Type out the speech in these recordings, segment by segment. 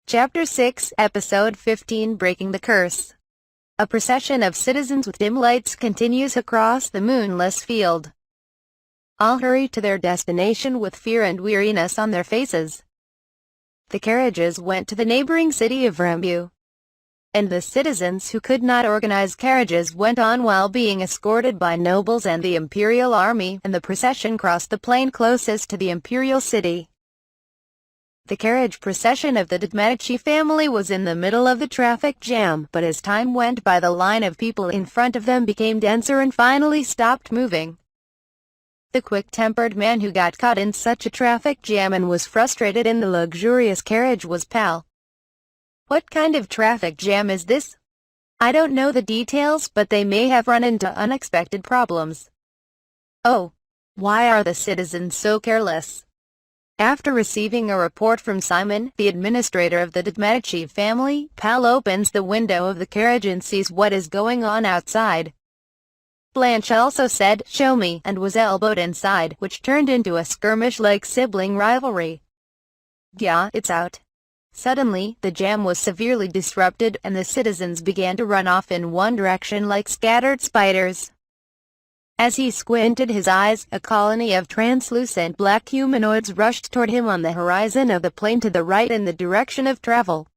Chapter 6, Episode 15, Breaking the Curse. A procession of citizens with dim lights continues across the moonless field. All hurry to their destination with fear and weariness on their faces. The carriages went to the neighboring city of Rambu, and the citizens who could not organize carriages went on while being escorted by nobles and the imperial army, and the procession crossed the plain closest to the imperial city. The carriage procession of the Medici family was in the middle of the traffic jam, but as time went by the line of people in front of them became denser and finally stopped moving. The quick-tempered man who got caught in such a traffic jam and was frustrated in the luxurious carriage was Pal. "What kind of traffic jam is this? I don't know the details, but they may have run into unexpected problems. Oh, why are the citizens so careless?" After receiving a report from Simon, the administrator of the Medici family, Pal opens the window of the carriage and sees what is going on outside. Blanche also said, "Show me," and was elbowed inside, which turned into a skirmish like sibling rivalry. "Yeah, it's out." Suddenly, the jam was severely disrupted, and the citizens began to run off in one direction like scattered spiders. As he squinted his eyes, a colony of translucent black humanoids rushed toward him on the horizon of the plain to the right in the direction of travel.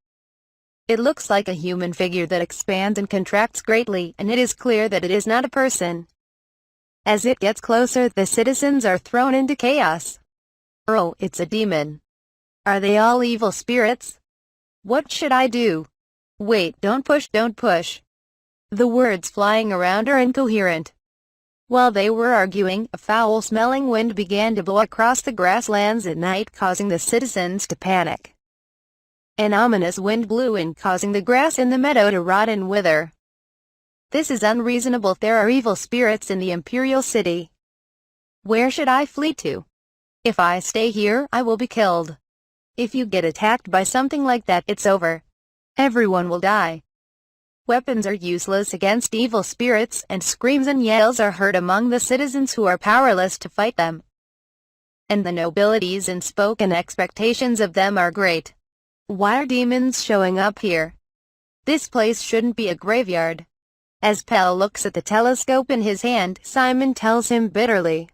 It looks like a human figure that expands and contracts greatly, and it is clear that it is not a person. As it gets closer, the citizens are thrown into chaos. "Oh, it's a demon. Are they all evil spirits? What should I do? Wait, don't push, don't push." The words flying around are incoherent. While they were arguing, a foul-smelling wind began to blow across the grasslands at night, causing the citizens to panic. An ominous wind blew in, causing the grass in the meadow to rot and wither. "This is unreasonable. There are evil spirits in the imperial city. Where should I flee to? If I stay here, I will be killed. If you get attacked by something like that, it's over. Everyone will die." Weapons are useless against evil spirits, and screams and yells are heard among the citizens who are powerless to fight them. And the nobility's unspoken expectations of them are great. Why are demons showing up here? This place shouldn't be a graveyard. As Pal looks at the telescope in his hand, Simon tells him bitterly,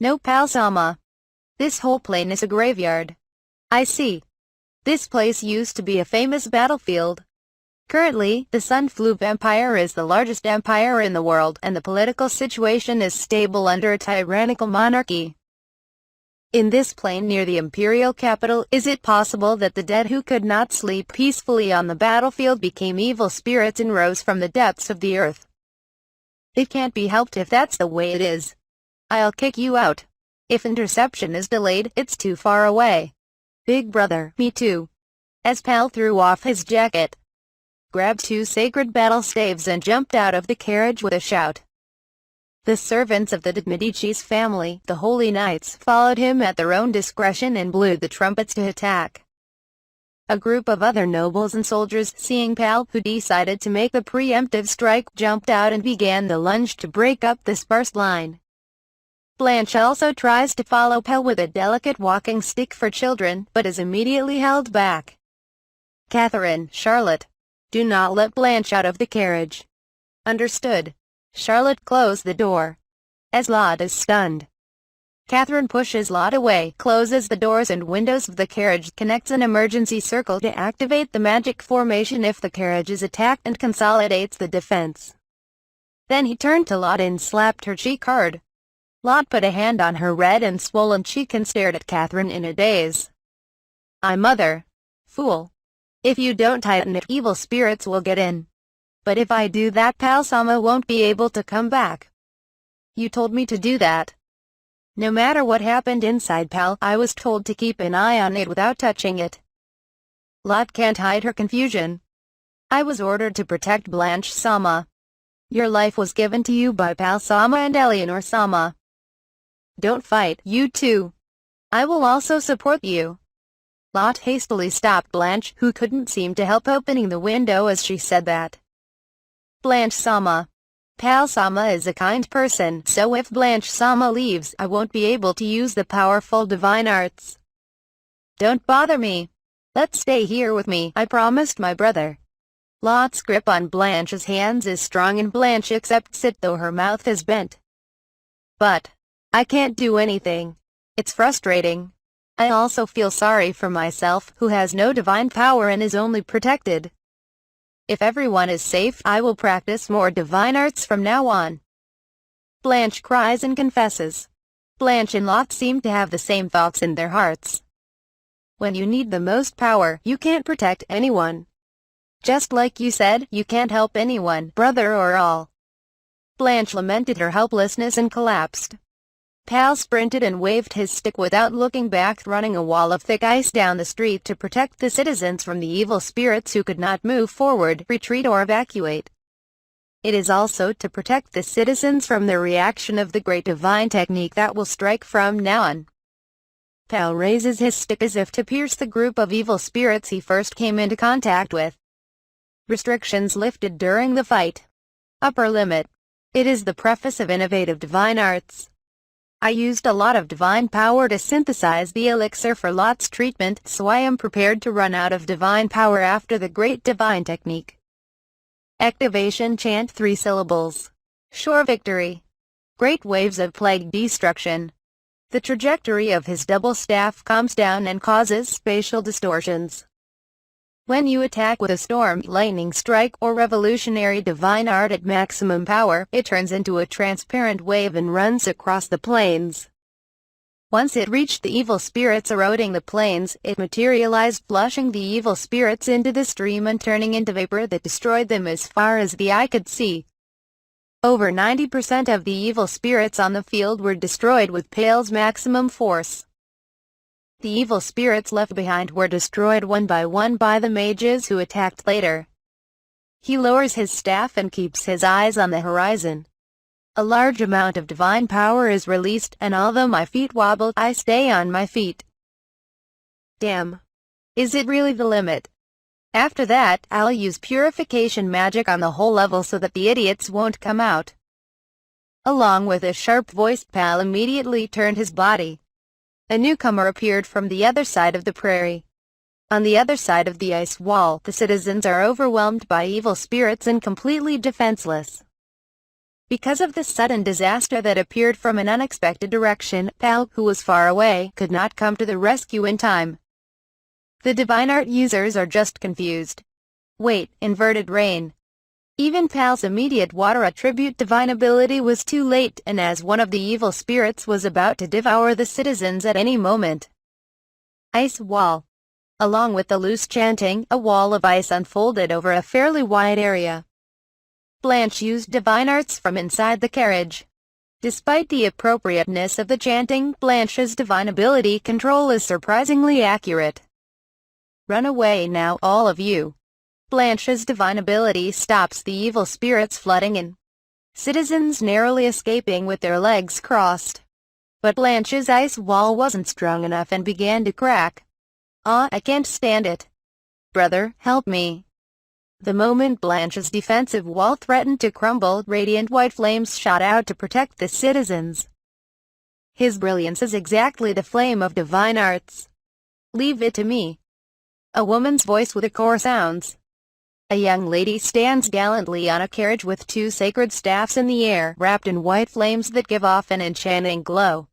"No, Pal-sama. This whole plain is a graveyard." "I see. This place used to be a famous battlefield. Currently, the Sun-Fleuve Empire is the largest empire in the world, and the political situation is stable under a tyrannical monarchy. In this plain near the imperial capital, is it possible that the dead who could not sleep peacefully on the battlefield became evil spirits and rose from the depths of the earth? It can't be helped if that's the way it is. I'll kick you out. If interception is delayed, it's too far away. Big brother, me too." As Pal threw off his jacket, grabbed two sacred battle staves and jumped out of the carriage with a shout. The servants of the Medici's family, the Holy Knights, followed him at their own discretion and blew the trumpets to attack. A group of other nobles and soldiers, seeing Pal, who decided to make the preemptive strike, jumped out and began the lunge to break up the sparse line. Blanche also tries to follow Pal with a delicate walking stick for children, but is immediately held back. "Catherine, Charlotte, do not let Blanche out of the carriage." "Understood." Charlotte closed the door. As Lot is stunned, Catherine pushes Lot away, closes the doors and windows of the carriage, connects an emergency circle to activate the magic formation if the carriage is attacked, and consolidates the defense. Then he turned to Lot and slapped her cheek hard. Lot put a hand on her red and swollen cheek and stared at Catherine in a daze. "I mother. Fool. If you don't tighten it, evil spirits will get in. But if I do that, Pal-sama won't be able to come back. You told me to do that." "No matter what happened inside Pal, I was told to keep an eye on it without touching it." Lot can't hide her confusion. "I was ordered to protect Blanche-sama. Your life was given to you by Pal-sama and Eleanor-sama. Don't fight, you two. I will also support you." Lot hastily stopped Blanche, who couldn't seem to help opening the window as she said that. "Blanche-sama. Pal-sama is a kind person, so if Blanche-sama leaves, I won't be able to use the powerful divine arts. Don't bother me. Let's stay here with me, I promised my brother. Lot's grip on Blanche's hands is strong and Blanche accepts it though her mouth is bent. But I can't do anything. It's frustrating. I also feel sorry for myself, who has no divine power and is only protected. If everyone is safe, I will practice more divine arts from now on. Blanche cries and confesses. Blanche and Lot seem to have the same thoughts in their hearts. When you need the most power, you can't protect anyone. Just like you said, you can't help anyone, brother or all. Blanche lamented her helplessness and collapsed. Pal sprinted and waved his stick without looking back, running a wall of thick ice down the street to protect the citizens from the evil spirits who could not move forward, retreat or evacuate. It is also to protect the citizens from the reaction of the great divine technique that will strike from now on. Pal raises his stick as if to pierce the group of evil spirits he first came into contact with. Restrictions lifted during the fight. Upper limit. It is the preface of innovative divine arts. I used a lot of divine power to synthesize the elixir for Lot's treatment, so I am prepared to run out of divine power after the great divine technique. Activation chant 3 syllables. Sure victory. Great waves of plague destruction. The trajectory of his double staff calms down and causes spatial distortions. When you attack with a storm, lightning strike, or revolutionary divine art at maximum power, it turns into a transparent wave and runs across the plains. Once it reached the evil spirits eroding the plains, it materialized, flushing the evil spirits into the stream and turning into vapor that destroyed them as far as the eye could see. Over 90% of the evil spirits on the field were destroyed with Pale's maximum force. The evil spirits left behind were destroyed one by the mages who attacked later. He lowers his staff and keeps his eyes on the horizon. A large amount of divine power is released, and although my feet wobble, I stay on my feet. Damn. Is it really the limit? After that, I'll use purification magic on the whole level so that the idiots won't come out. Along with a sharp-voiced Pal immediately turned his body. A newcomer appeared from the other side of the prairie. On the other side of the ice wall, the citizens are overwhelmed by evil spirits and completely defenseless. Because of this sudden disaster that appeared from an unexpected direction, Pal, who was far away, could not come to the rescue in time. The divine art users are just confused. Wait, inverted rain. Even Pal's immediate water attribute divine ability was too late, and as one of the evil spirits was about to devour the citizens at any moment. Ice wall. Along with the loose chanting, a wall of ice unfolded over a fairly wide area. Blanche used divine arts from inside the carriage. Despite the appropriateness of the chanting, Blanche's divine ability control is surprisingly accurate. Run away now, all of you. Blanche's divine ability stops the evil spirits flooding in. Citizens narrowly escaping with their legs crossed. But Blanche's ice wall wasn't strong enough and began to crack. I can't stand it. Brother, help me. The moment Blanche's defensive wall threatened to crumble, radiant white flames shot out to protect the citizens. His brilliance is exactly the flame of divine arts. Leave it to me. A woman's voice with a core sounds. A young lady stands gallantly on a carriage with 2 sacred staffs in the air, wrapped in white flames that give off an enchanting glow.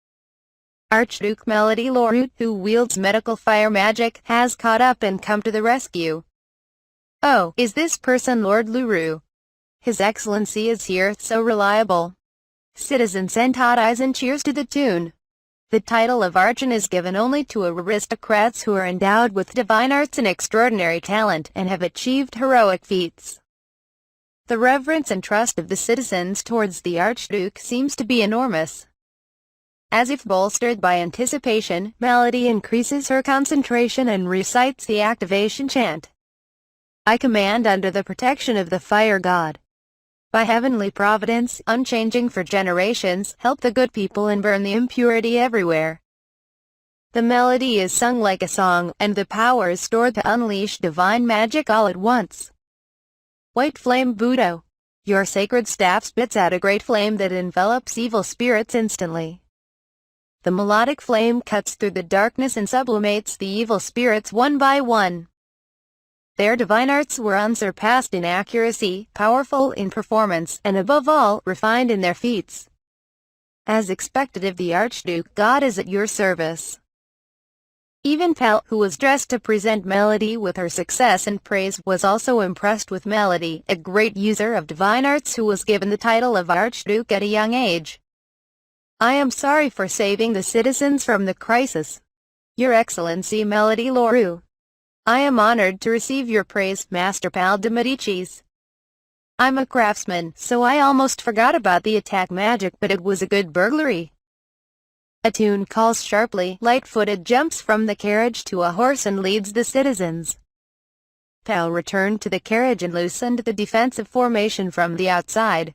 Archduke Melody Lorut, who wields medical fire magic, has caught up and come to the rescue. Oh, is this person Lord Luru? His Excellency is here, so reliable. Citizens send hot eyes and cheers to the tune. The title of Archon is given only to aristocrats who are endowed with divine arts and extraordinary talent, and have achieved heroic feats. The reverence and trust of the citizens towards the Archduke seems to be enormous. As if bolstered by anticipation, Melody increases her concentration and recites the activation chant. I command under the protection of the fire god. By heavenly providence, unchanging for generations, help the good people and burn the impurity everywhere. The melody is sung like a song, and the power is stored to unleash divine magic all at once. White Flame Budo. Your sacred staff spits out a great flame that envelops evil spirits instantly. The melodic flame cuts through the darkness and sublimates the evil spirits one by one. Their divine arts were unsurpassed in accuracy, powerful in performance, and above all, refined in their feats. As expected of the Archduke, God is at your service. Even Pal, who was dressed to present Melody with her success and praise, was also impressed with Melody, a great user of divine arts who was given the title of Archduke at a young age. I am sorry for saving the citizens from the crisis. Your Excellency Melody Leroux. I am honored to receive your praise, Master Pal de Medicis. I'm a craftsman, so I almost forgot about the attack magic, but it was a good burglary. A tune calls sharply, light-footed jumps from the carriage to a horse and leads the citizens. Pal returned to the carriage and loosened the defensive formation from the outside.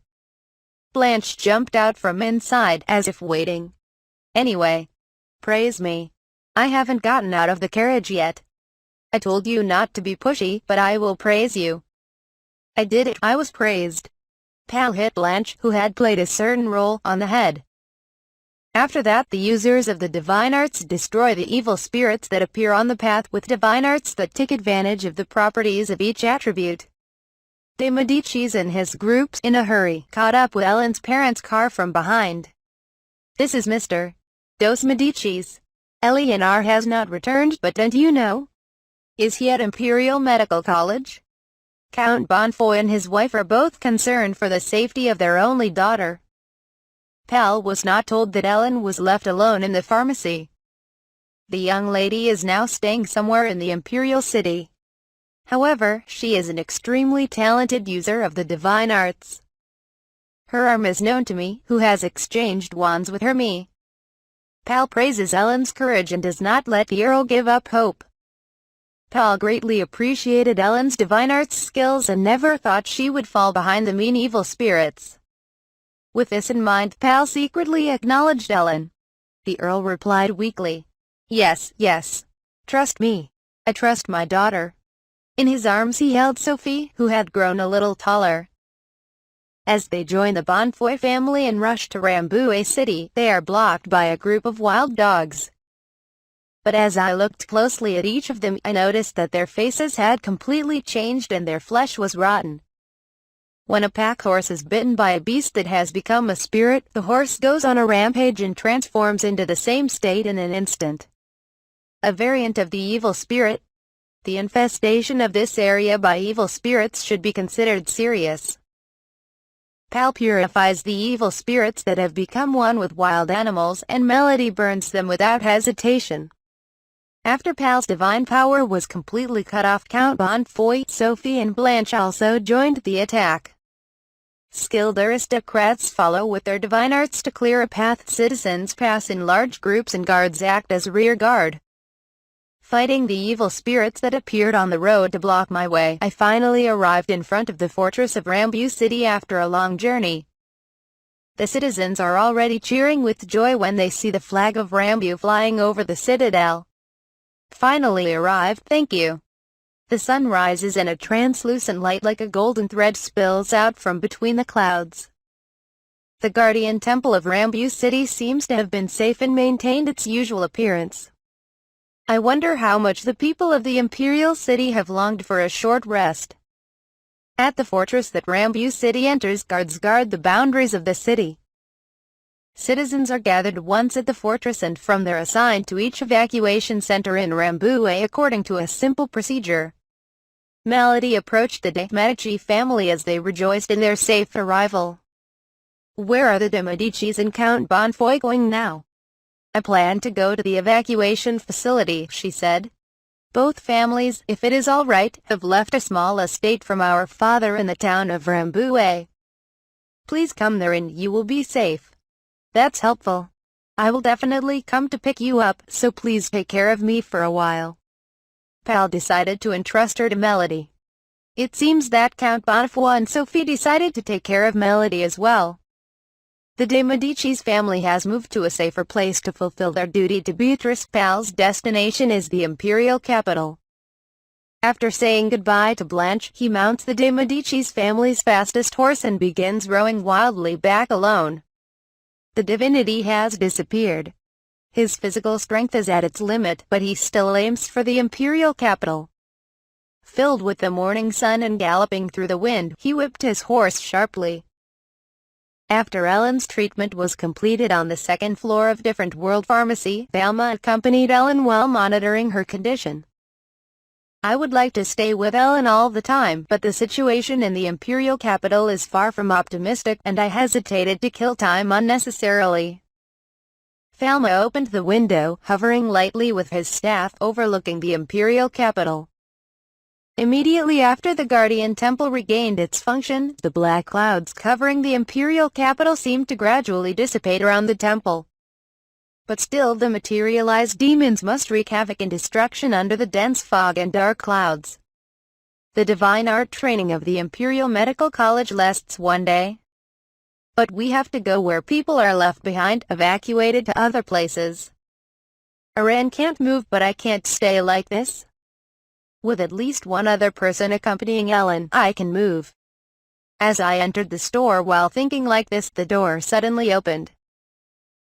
Blanche jumped out from inside, as if waiting. Anyway, praise me. I haven't gotten out of the carriage yet. I told you not to be pushy, but I will praise you. I did it. I was praised. Pal hit Blanche, who had played a certain role, on the head. After that, the users of the divine arts destroy the evil spirits that appear on the path with divine arts that take advantage of the properties of each attribute. De Medicis and his groups, in a hurry, caught up with Ellen's parents' car from behind. This is Mr. Dos Medicis. Eleanor has not returned, but don't you know? Is he at Imperial Medical College? Count Bonfoy and his wife are both concerned for the safety of their only daughter. Pal was not told that Ellen was left alone in the pharmacy. The young lady is now staying somewhere in the Imperial City. However, she is an extremely talented user of the divine arts. Her arm is known to me, who has exchanged wands with her me. Pal praises Ellen's courage and does not let the Earl give up hope. Pal greatly appreciated Ellen's divine arts skills and never thought she would fall behind the mean evil spirits. With this in mind, Pal secretly acknowledged Ellen. The Earl replied weakly, Yes, yes. Trust me. I trust my daughter. In his arms he held Sophie, who had grown a little taller. As they join the Bonfoy family and rush to Rambouillet City, they are blocked by a group of wild dogs. But as I looked closely at each of them, I noticed that their faces had completely changed and their flesh was rotten. When a pack horse is bitten by a beast that has become a spirit, the horse goes on a rampage and transforms into the same state in an instant. A variant of the evil spirit. The infestation of this area by evil spirits should be considered serious. Pal purifies the evil spirits that have become one with wild animals, and Melody burns them without hesitation. After Pal's divine power was completely cut off, Count Bonfoy, Sophie and Blanche also joined the attack. Skilled aristocrats follow with their divine arts to clear a path. Citizens pass in large groups and guards act as rear guard. Fighting the evil spirits that appeared on the road to block my way, I finally arrived in front of the fortress of Rambouillet City after a long journey. The citizens are already cheering with joy when they see the flag of Rambouillet flying over the citadel. Finally arrived, thank you. The sun rises and a translucent light like a golden thread spills out from between the clouds. The guardian temple of Rambouillet City seems to have been safe and maintained its usual appearance. I wonder how much the people of the Imperial City have longed for a short rest. At the fortress that Rambouillet City enters, guards guard the boundaries of the city. Citizens are gathered once at the fortress and from there assigned to each evacuation center in Rambouillet according to a simple procedure. Melody approached the de Medici family as they rejoiced in their safe arrival. Where are the de Medicis and Count Bonfoy going now? I plan to go to the evacuation facility, she said. Both families, if it is all right, have left a small estate from our father in the town of Rambouillet. Please come there and you will be safe. That's helpful. I will definitely come to pick you up, so please take care of me for a while. Pal decided to entrust her to Melody. It seems that Count Bonfoy and Sophie decided to take care of Melody as well. The de Medicis family has moved to a safer place to fulfill their duty to Beatrice. Pal's destination is the imperial capital. After saying goodbye to Blanche, he mounts the de Medicis family's fastest horse and begins rowing wildly back alone. The divinity has disappeared. His physical strength is at its limit, but he still aims for the imperial capital. Filled with the morning sun and galloping through the wind, he whipped his horse sharply. After Ellen's treatment was completed on the second floor of Different World Pharmacy, Thelma accompanied Ellen while monitoring her condition. I would like to stay with Ellen all the time, but the situation in the imperial capital is far from optimistic, and I hesitated to kill time unnecessarily. Thelma opened the window, hovering lightly with his staff overlooking the imperial capital. Immediately after the Guardian Temple regained its function, the black clouds covering the imperial capital seemed to gradually dissipate around the temple. But still the materialized demons must wreak havoc and destruction under the dense fog and dark clouds. The divine art training of the Imperial Medical College lasts one day. But we have to go where people are left behind, evacuated to other places. Iran can't move, but I can't stay like this. With at least one other person accompanying Ellen, I can move. As I entered the store while thinking like this, the door suddenly opened.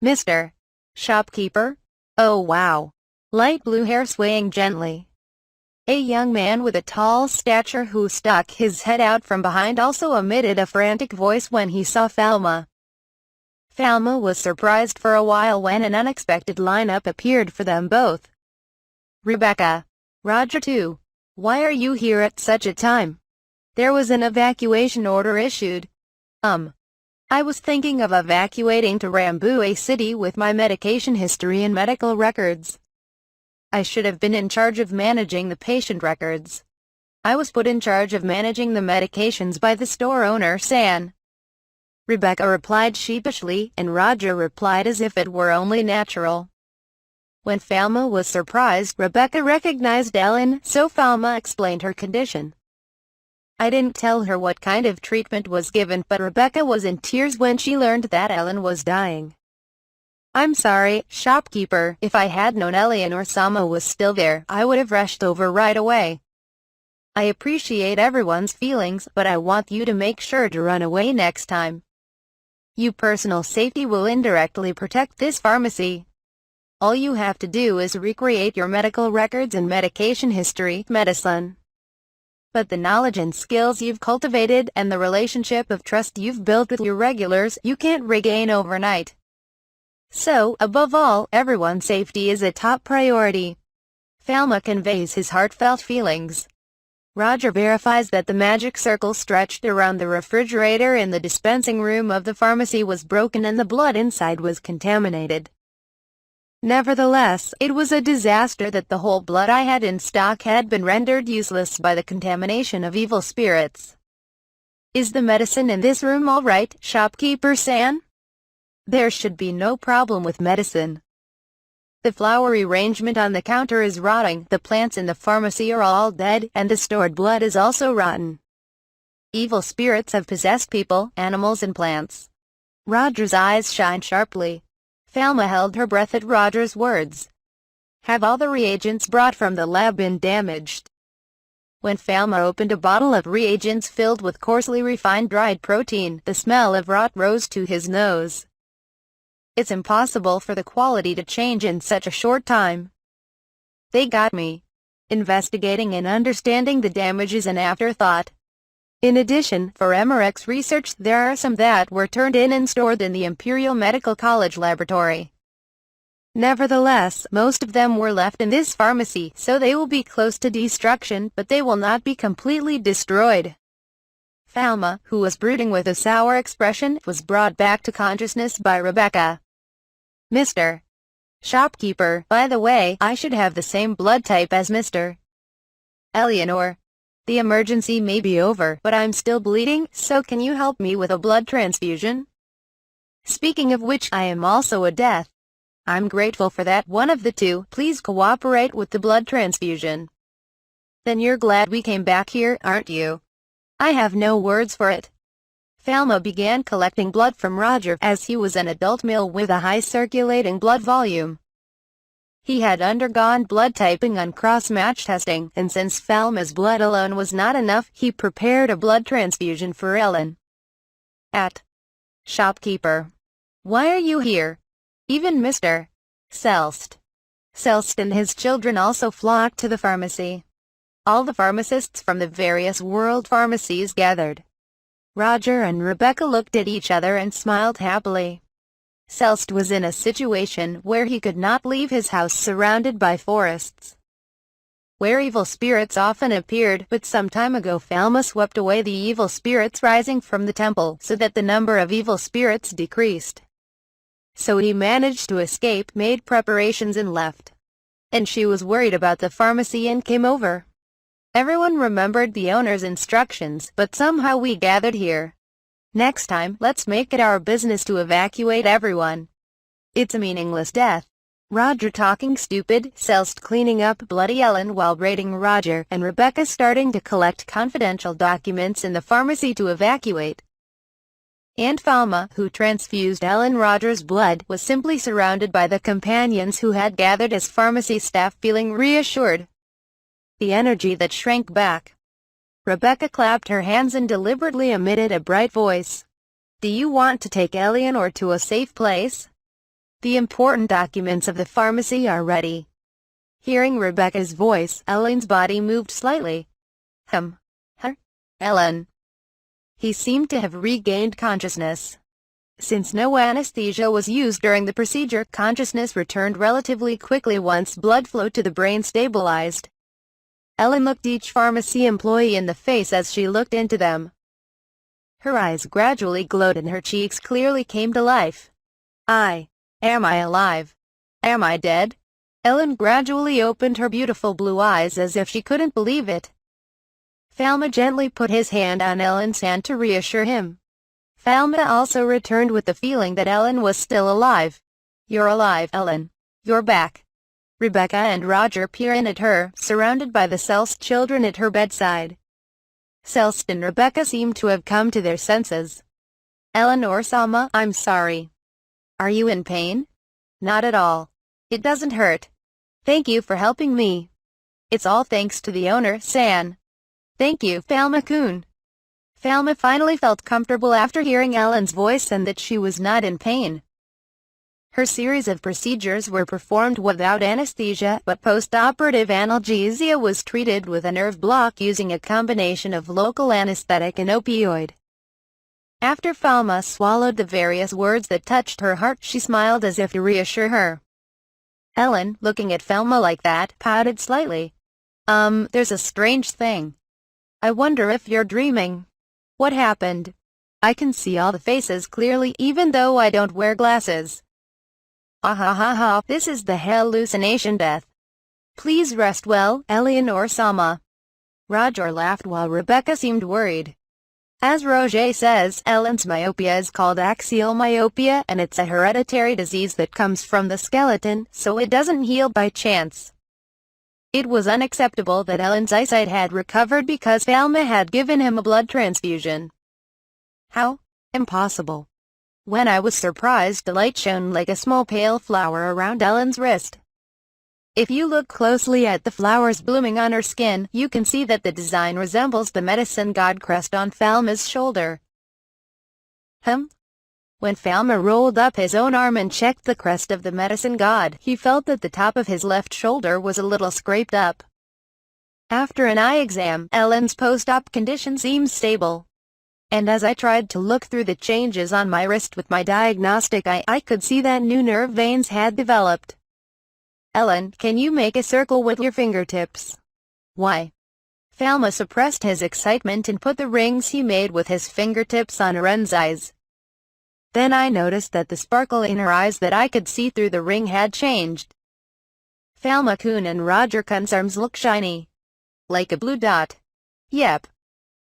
Mr. Shopkeeper? Oh wow. Light blue hair swaying gently. A young man with a tall stature who stuck his head out from behind also emitted a frantic voice when he saw Thelma. Thelma was surprised for a while when an unexpected lineup appeared for them both. Rebecca. Roger too. Why are you here at such a time? There was an evacuation order issued. I was thinking of evacuating to Rambouillet City with my medication history and medical records. I should have been in charge of managing the patient records. I was put in charge of managing the medications by the store owner, San. Rebecca replied sheepishly, and Roger replied as if it were only natural. When Thelma was surprised, Rebecca recognized Ellen, so Thelma explained her condition. I didn't tell her what kind of treatment was given, but Rebecca was in tears when she learned that Ellen was dying. I'm sorry, shopkeeper, if I had known Elian or Sama was still there, I would have rushed over right away. I appreciate everyone's feelings, but I want you to make sure to run away next time. Your personal safety will indirectly protect this pharmacy. All you have to do is recreate your medical records and medication history, medicine. But the knowledge and skills you've cultivated, and the relationship of trust you've built with your regulars, you can't regain overnight. So, above all, everyone's safety is a top priority. Thelma conveys his heartfelt feelings. Roger verifies that the magic circle stretched around the refrigerator in the dispensing room of the pharmacy was broken and the blood inside was contaminated. Nevertheless, it was a disaster that the whole blood I had in stock had been rendered useless by the contamination of evil spirits. Is the medicine in this room all right, shopkeeper-san? There should be no problem with medicine. The flower arrangement on the counter is rotting, the plants in the pharmacy are all dead, and the stored blood is also rotten. Evil spirits have possessed people, animals and plants. Roger's eyes shine sharply. Thelma held her breath at Roger's words. Have all the reagents brought from the lab been damaged? When Thelma opened a bottle of reagents filled with coarsely refined dried protein, the smell of rot rose to his nose. It's impossible for the quality to change in such a short time. They got me. Investigating and understanding the damage is an afterthought. In addition, for Emmerich's research, there are some that were turned in and stored in the Imperial Medical College laboratory. Nevertheless, most of them were left in this pharmacy, so they will be close to destruction, but they will not be completely destroyed. Thelma, who was brooding with a sour expression, was brought back to consciousness by Rebecca. Mr. Shopkeeper, by the way, I should have the same blood type as Mr. Eleanor. The emergency may be over, but I'm still bleeding, so can you help me with a blood transfusion? Speaking of which, I am also a death. I'm grateful for that. One of the two, please cooperate with the blood transfusion. Then you're glad we came back here, aren't you? I have no words for it. Thelma began collecting blood from Roger, as he was an adult male with a high circulating blood volume. He had undergone blood typing on cross-match testing, and since Thelma's blood alone was not enough, he prepared a blood transfusion for Ellen. Shopkeeper. Why are you here? Even Mr. Celst and his children also flocked to the pharmacy. All the pharmacists from the various world pharmacies gathered. Roger and Rebecca looked at each other and smiled happily. Celst was in a situation where he could not leave his house surrounded by forests, where evil spirits often appeared, but some time ago Falma swept away the evil spirits rising from the temple so that the number of evil spirits decreased. So he managed to escape, made preparations and left. And she was worried about the pharmacy and came over. Everyone remembered the owner's instructions, but somehow we gathered here. Next time, let's make it our business to evacuate everyone. It's a meaningless death. Roger talking stupid, Celst cleaning up bloody Ellen while raiding Roger, and Rebecca starting to collect confidential documents in the pharmacy to evacuate. Aunt Falma, who transfused Ellen Roger's blood, was simply surrounded by the companions who had gathered as pharmacy staff, feeling reassured. The energy that shrank back. Rebecca clapped her hands and deliberately emitted a bright voice. Do you want to take Eleanor to a safe place? The important documents of the pharmacy are ready. Hearing Rebecca's voice, Ellen's body moved slightly. Her? Ellen. He seemed to have regained consciousness. Since no anesthesia was used during the procedure, consciousness returned relatively quickly once blood flow to the brain stabilized. Ellen looked each pharmacy employee in the face as she looked into them. Her eyes gradually glowed and her cheeks clearly came to life. Am I alive? Am I dead? Ellen gradually opened her beautiful blue eyes as if she couldn't believe it. Falma gently put his hand on Ellen's hand to reassure him. Falma also returned with the feeling that Ellen was still alive. You're alive, Ellen. You're back. Rebecca and Roger peer in at her, surrounded by the Celst children at her bedside. Celst and Rebecca seemed to have come to their senses. Eleanor Salma, I'm sorry. Are you in pain? Not at all. It doesn't hurt. Thank you for helping me. It's all thanks to the owner, San. Thank you, Falma-kun. Falma finally felt comfortable after hearing Ellen's voice and that she was not in pain. Her series of procedures were performed without anesthesia, but post-operative analgesia was treated with a nerve block using a combination of local anesthetic and opioid. After Falma swallowed the various words that touched her heart, she smiled as if to reassure her. Ellen, looking at Falma like that, pouted slightly. There's a strange thing. I wonder if you're dreaming. What happened? I can see all the faces clearly even though I don't wear glasses. Ha, this is the hallucination death. Please rest well, Eleanor Salma. Roger laughed while Rebecca seemed worried. As Roger says, Ellen's myopia is called axial myopia and it's a hereditary disease that comes from the skeleton, so it doesn't heal by chance. It was unacceptable that Ellen's eyesight had recovered because Falma had given him a blood transfusion. How? Impossible. When I was surprised, the light shone like a small pale flower around Ellen's wrist. If you look closely at the flowers blooming on her skin, you can see that the design resembles the medicine god crest on Falma's shoulder. When Falma rolled up his own arm and checked the crest of the medicine god, he felt that the top of his left shoulder was a little scraped up. After an eye exam, Ellen's post-op condition seemed stable. And as I tried to look through the changes on my wrist with my diagnostic eye, I could see that new nerve veins had developed. Ellen, can you make a circle with your fingertips? Why? Falma suppressed his excitement and put the rings he made with his fingertips on Ellen's eyes. Then I noticed that the sparkle in her eyes that I could see through the ring had changed. Falma-kun and Roger-kun's arms look shiny. Like a blue dot. Yep.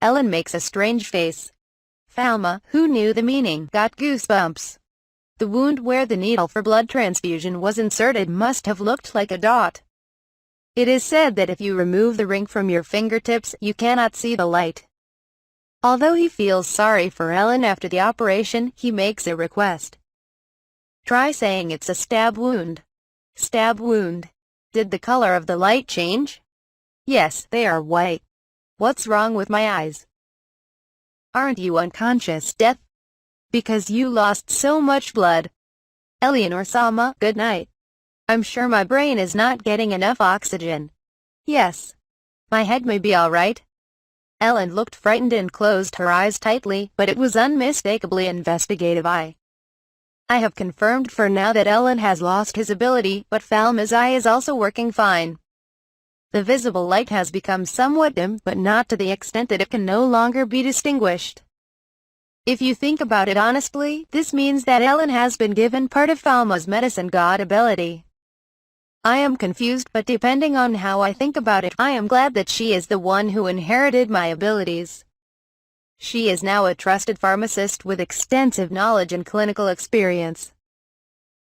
Ellen makes a strange face. Falma, who knew the meaning, got goosebumps. The wound where the needle for blood transfusion was inserted must have looked like a dot. It is said that if you remove the ring from your fingertips, you cannot see the light. Although he feels sorry for Ellen after the operation, he makes a request. Try saying it's a stab wound. Stab wound. Did the color of the light change? Yes, they are white. What's wrong with my eyes? Aren't you unconscious, Death? Because you lost so much blood. Eleanor Salma, good night. I'm sure my brain is not getting enough oxygen. Yes. My head may be all right. Ellen looked frightened and closed her eyes tightly, but it was unmistakably investigative eye. I have confirmed for now that Ellen has lost his ability, but Falma's eye is also working fine. The visible light has become somewhat dim, but not to the extent that it can no longer be distinguished. If you think about it honestly, this means that Ellen has been given part of Falma's medicine god ability. I am confused, but depending on how I think about it, I am glad that she is the one who inherited my abilities. She is now a trusted pharmacist with extensive knowledge and clinical experience.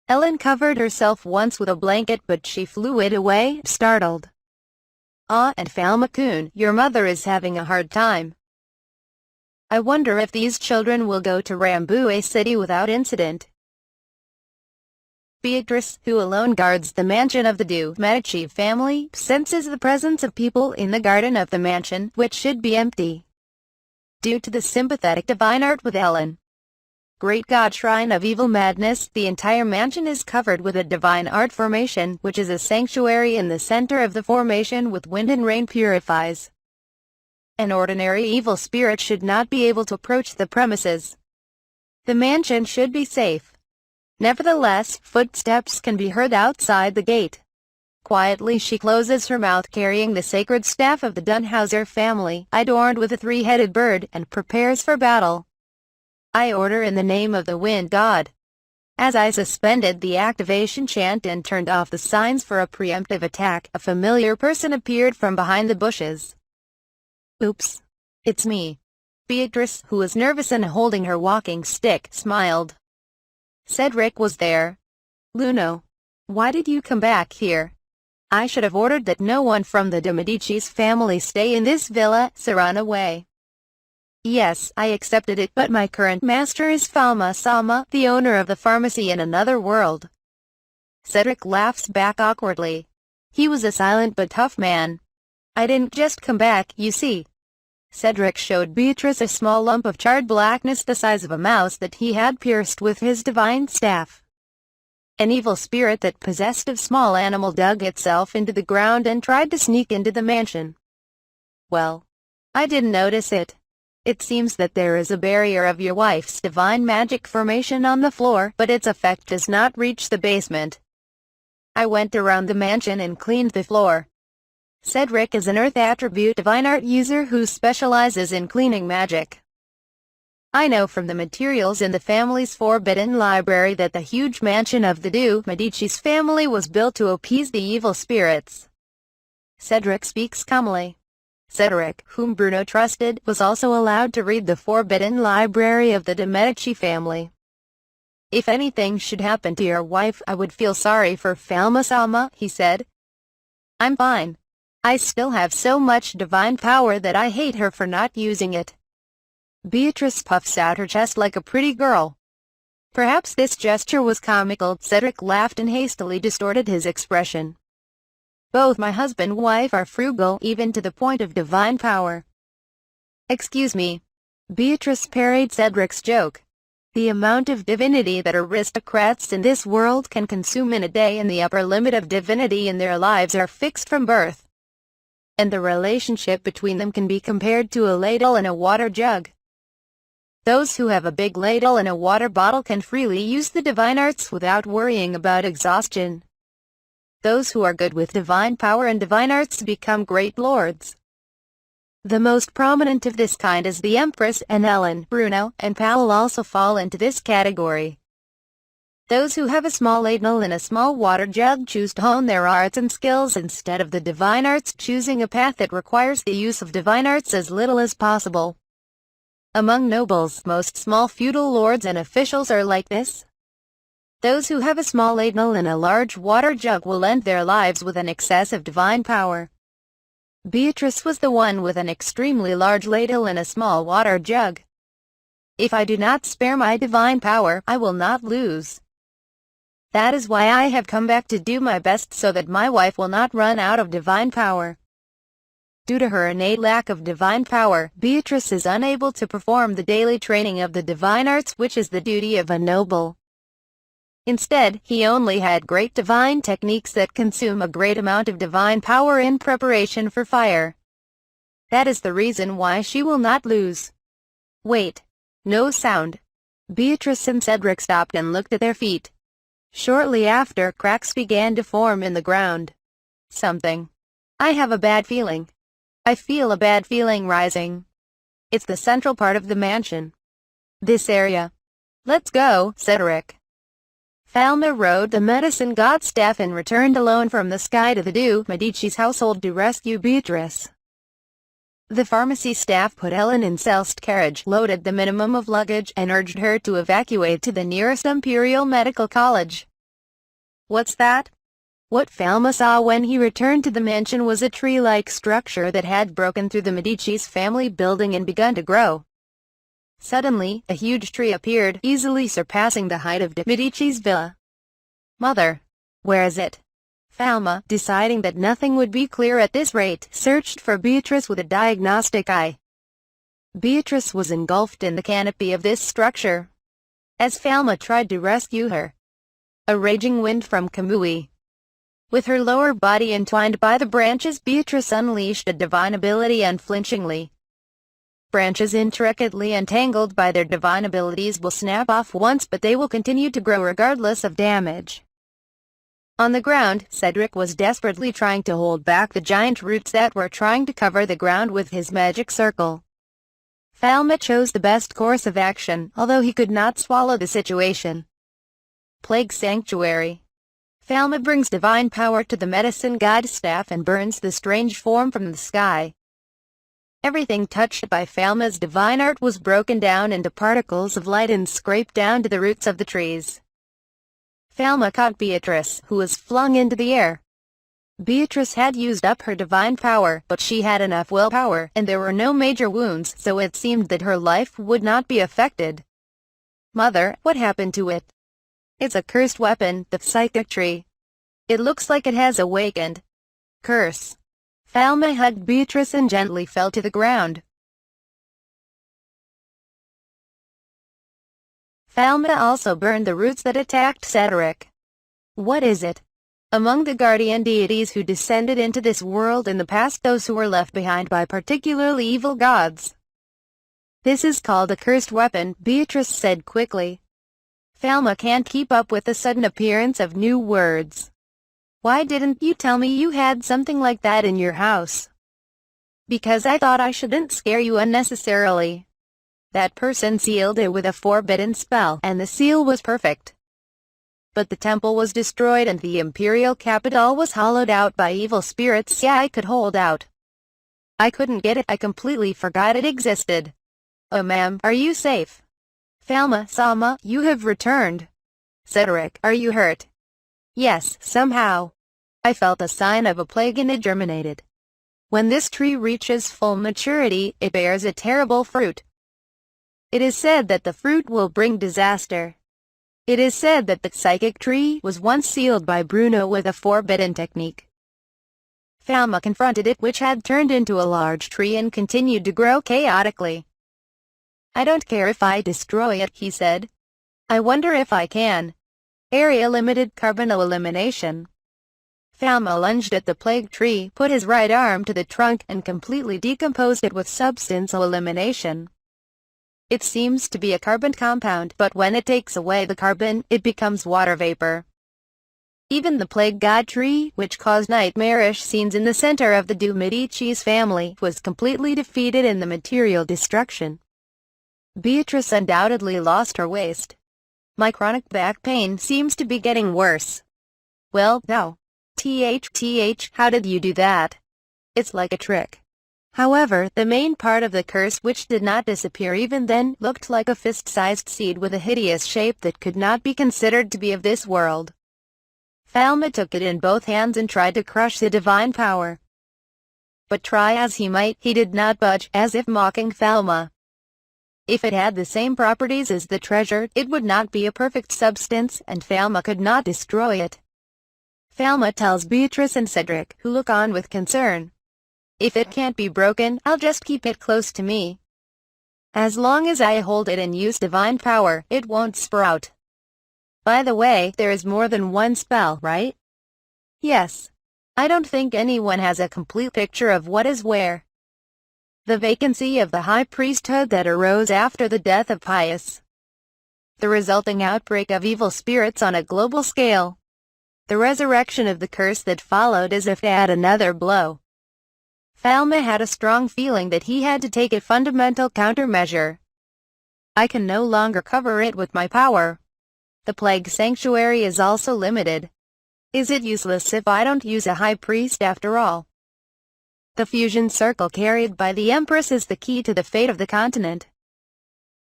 Ellen covered herself once with a blanket, but she flew it away, startled. Ah, and Falma-kun, your mother is having a hard time. I wonder if these children will go to Rambouillet City without incident. Beatrice, who alone guards the mansion of the de' Medici family, senses the presence of people in the garden of the mansion, which should be empty. Due to the sympathetic divine art with Ellen. Great God Shrine of Evil Madness, the entire mansion is covered with a divine art formation, which is a sanctuary in the center of the formation with wind and rain purifies. An ordinary evil spirit should not be able to approach the premises. The mansion should be safe. Nevertheless, footsteps can be heard outside the gate. Quietly she closes her mouth, carrying the sacred staff of the Dunhauser family, adorned with a three-headed bird, and prepares for battle. I order in the name of the wind god. As I suspended the activation chant and turned off the signs for a preemptive attack, a familiar person appeared from behind the bushes. Oops. It's me. Beatrice, who was nervous and holding her walking stick, smiled. Cedric was there. Luno. Why did you come back here? I should have ordered that no one from the de' Medici's family stay in this villa, so run away. Yes, I accepted it, but my current master is Falma-sama, the owner of the pharmacy in another world. Cedric laughs back awkwardly. He was a silent but tough man. I didn't just come back, you see. Cedric showed Beatrice a small lump of charred blackness the size of a mouse that he had pierced with his divine staff. An evil spirit that possessed a small animal dug itself into the ground and tried to sneak into the mansion. Well, I didn't notice it. It seems that there is a barrier of your wife's divine magic formation on the floor, but its effect does not reach the basement. I went around the mansion and cleaned the floor. Cedric is an Earth Attribute Divine Art user who specializes in cleaning magic. I know from the materials in the family's forbidden library that the huge mansion of the de' Medici's family was built to appease the evil spirits. Cedric speaks calmly. Cedric, whom Bruno trusted, was also allowed to read the forbidden library of the de' Medici family. If anything should happen to your wife, I would feel sorry for Falma-sama, he said. I'm fine. I still have so much divine power that I hate her for not using it. Beatrice puffs out her chest like a pretty girl. Perhaps this gesture was comical. Cedric laughed and hastily distorted his expression. Both my husband and wife are frugal, even to the point of divine power. Excuse me. Beatrice parried Cedric's joke. The amount of divinity that aristocrats in this world can consume in a day and the upper limit of divinity in their lives are fixed from birth. And the relationship between them can be compared to a ladle and a water jug. Those who have a big ladle and a water bottle can freely use the divine arts without worrying about exhaustion. Those who are good with divine power and divine arts become great lords. The most prominent of this kind is the Empress, and Ellen, Bruno, and Powell also fall into this category. Those who have a small ladle and a small water jug choose to hone their arts and skills instead of the divine arts, choosing a path that requires the use of divine arts as little as possible. Among nobles, most small feudal lords and officials are like this. Those who have a small ladle and a large water jug will end their lives with an excess of divine power. Beatrice was the one with an extremely large ladle and a small water jug. If I do not spare my divine power, I will not lose. That is why I have come back to do my best so that my wife will not run out of divine power. Due to her innate lack of divine power, Beatrice is unable to perform the daily training of the divine arts, which is the duty of a noble. Instead, he only had great divine techniques that consume a great amount of divine power in preparation for fire. That is the reason why she will not lose. Wait. No sound. Beatrice and Cedric stopped and looked at their feet. Shortly after, cracks began to form in the ground. Something. I have a bad feeling. I feel a bad feeling rising. It's the central part of the mansion. This area. Let's go, Cedric. Falma rode the medicine god staff and returned alone from the sky to the de' Medici's household to rescue Beatrice. The pharmacy staff put Ellen in Celeste's carriage, loaded the minimum of luggage, and urged her to evacuate to the nearest Imperial Medical College. What's that? What Falma saw when he returned to the mansion was a tree-like structure that had broken through the Medici's family building and begun to grow. Suddenly, a huge tree appeared, easily surpassing the height of de' Medici's villa. Mother! Where is it? Falma, deciding that nothing would be clear at this rate, searched for Beatrice with a diagnostic eye. Beatrice was engulfed in the canopy of this structure. As Falma tried to rescue her, a raging wind from Kamui. With her lower body entwined by the branches, Beatrice unleashed a divine ability unflinchingly. Branches intricately entangled by their divine abilities will snap off once, but they will continue to grow regardless of damage. On the ground, Cedric was desperately trying to hold back the giant roots that were trying to cover the ground with his magic circle. Falma chose the best course of action, although he could not swallow the situation. Plague Sanctuary. Falma brings divine power to the medicine god staff and burns the strange form from the sky. Everything touched by Falma's divine art was broken down into particles of light and scraped down to the roots of the trees. Falma caught Beatrice, who was flung into the air. Beatrice had used up her divine power, but she had enough willpower, and there were no major wounds, so it seemed that her life would not be affected. Mother, what happened to it? It's a cursed weapon, the psychic tree. It looks like it has awakened. Curse. Falma hugged Beatrice and gently fell to the ground. Falma also burned the roots that attacked Cedric. What is it? Among the guardian deities who descended into this world in the past, those who were left behind by particularly evil gods. This is called a cursed weapon, Beatrice said quickly. Falma can't keep up with the sudden appearance of new words. Why didn't you tell me you had something like that in your house? Because I thought I shouldn't scare you unnecessarily. That person sealed it with a forbidden spell, and the seal was perfect. But the temple was destroyed and the imperial capital was hollowed out by evil spirits. Yeah, I could hold out. I couldn't get it. I completely forgot it existed. Oh ma'am, are you safe? Falma, Sama, you have returned. Cedric, are you hurt? Yes, somehow. I felt a sign of a plague and it germinated. When this tree reaches full maturity, it bears a terrible fruit. It is said that the fruit will bring disaster. It is said that the psychic tree was once sealed by Bruno with a forbidden technique. Falma confronted it, which had turned into a large tree and continued to grow chaotically. I don't care if I destroy it, he said. I wonder if I can. Area limited carbonal elimination. Falma lunged at the plague tree, put his right arm to the trunk, and completely decomposed it with substantial elimination. It seems to be a carbon compound, but when it takes away the carbon, it becomes water vapor. Even the plague god tree, which caused nightmarish scenes in the center of the de' Medici's family, was completely defeated in the material destruction. Beatrice undoubtedly lost her waist. My chronic back pain seems to be getting worse. Well, now. How did you do that? It's like a trick. However, the main part of the curse, which did not disappear even then, looked like a fist-sized seed with a hideous shape that could not be considered to be of this world. Falma took it in both hands and tried to crush the divine power. But try as he might, he did not budge, as if mocking Falma. If it had the same properties as the treasure, it would not be a perfect substance, and Falma could not destroy it. Falma tells Beatrice and Cedric, who look on with concern. If it can't be broken, I'll just keep it close to me. As long as I hold it and use divine power, it won't sprout. By the way, there is more than one spell, right? Yes. I don't think anyone has a complete picture of what is where. The vacancy of the high priesthood that arose after the death of Pius. The resulting outbreak of evil spirits on a global scale. The resurrection of the curse that followed as if to add another blow. Falma had a strong feeling that he had to take a fundamental countermeasure. I can no longer cover it with my power. The plague sanctuary is also limited. Is it useless if I don't use a high priest after all? The fusion circle carried by the empress is the key to the fate of the continent.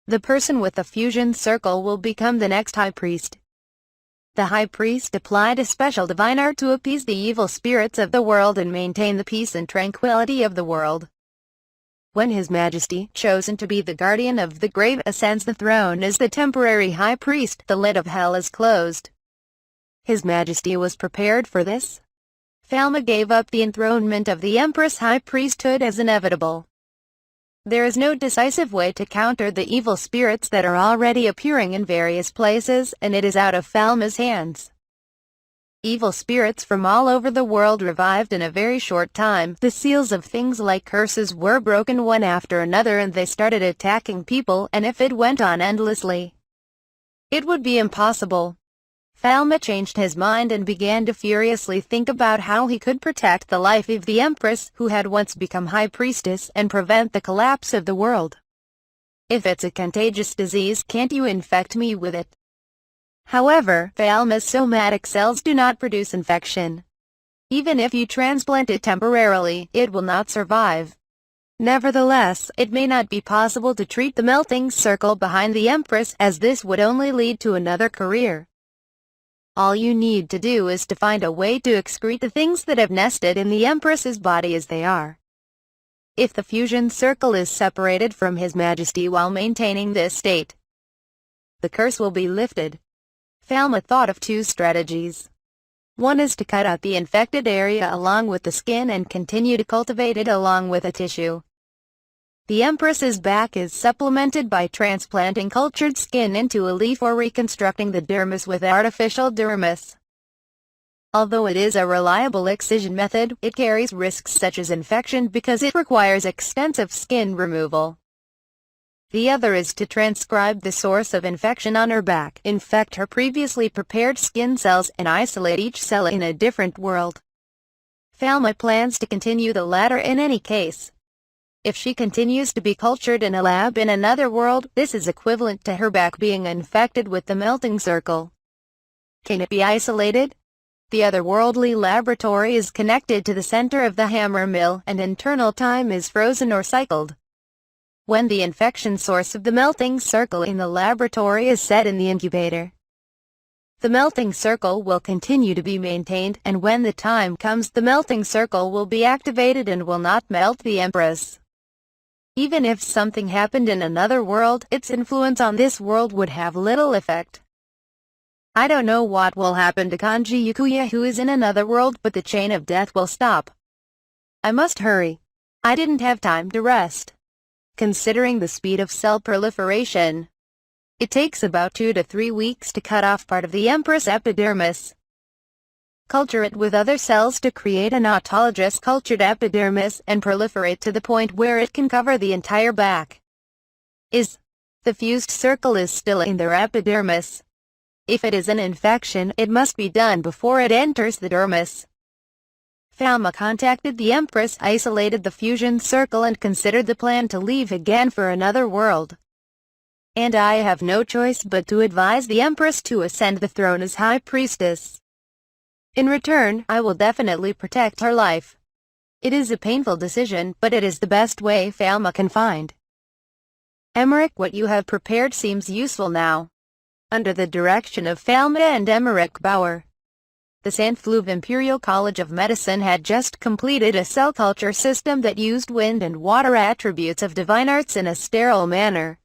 The person with the fusion circle will become the next high priest. The high priest applied a special divine art to appease the evil spirits of the world and maintain the peace and tranquility of the world. When His Majesty, chosen to be the guardian of the grave, ascends the throne as the temporary high priest, the lid of hell is closed. His Majesty was prepared for this. Falma gave up the enthronement of the Empress high priesthood as inevitable. There is no decisive way to counter the evil spirits that are already appearing in various places, and it is out of Falma's hands. Evil spirits from all over the world revived in a very short time. The seals of things like curses were broken one after another and they started attacking people, and if it went on endlessly, it would be impossible. Falma changed his mind and began to furiously think about how he could protect the life of the Empress, who had once become High Priestess, and prevent the collapse of the world. If it's a contagious disease, can't you infect me with it? However, Falma's somatic cells do not produce infection. Even if you transplant it temporarily, it will not survive. Nevertheless, it may not be possible to treat the melting circle behind the Empress, as this would only lead to another career. All you need to do is to find a way to excrete the things that have nested in the Empress's body as they are. If the fusion circle is separated from His Majesty while maintaining this state, the curse will be lifted. Falma thought of two strategies. One is to cut out the infected area along with the skin and continue to cultivate it along with the tissue. The Empress's back is supplemented by transplanting cultured skin into a leaf or reconstructing the dermis with artificial dermis. Although it is a reliable excision method, it carries risks such as infection because it requires extensive skin removal. The other is to transcribe the source of infection on her back, infect her previously prepared skin cells, and isolate each cell in a different world. Falma plans to continue the latter in any case. If she continues to be cultured in a lab in another world, this is equivalent to her back being infected with the melting circle. Can it be isolated? The otherworldly laboratory is connected to the center of the hammer mill, and internal time is frozen or cycled. When the infection source of the melting circle in the laboratory is set in the incubator, the melting circle will continue to be maintained, and when the time comes, the melting circle will be activated and will not melt the Empress. Even if something happened in another world, its influence on this world would have little effect. I don't know what will happen to Kanji Yukuya, who is in another world, but the chain of death will stop. I must hurry. I didn't have time to rest. Considering the speed of cell proliferation, it takes about 2 to 3 weeks to cut off part of the Empress epidermis. Culture it with other cells to create an autologous cultured epidermis and proliferate to the point where it can cover the entire back. The fused circle is still in their epidermis. If it is an infection, it must be done before it enters the dermis. Falma contacted the Empress, isolated the fusion circle, and considered the plan to leave again for another world. And I have no choice but to advise the Empress to ascend the throne as High Priestess. In return, I will definitely protect her life. It is a painful decision, but it is the best way Falma can find. Emmerich, what you have prepared seems useful now. Under the direction of Falma and Emmerich Bauer, the Saint-Flouvre Imperial College of Medicine had just completed a cell culture system that used wind and water attributes of divine arts in a sterile manner.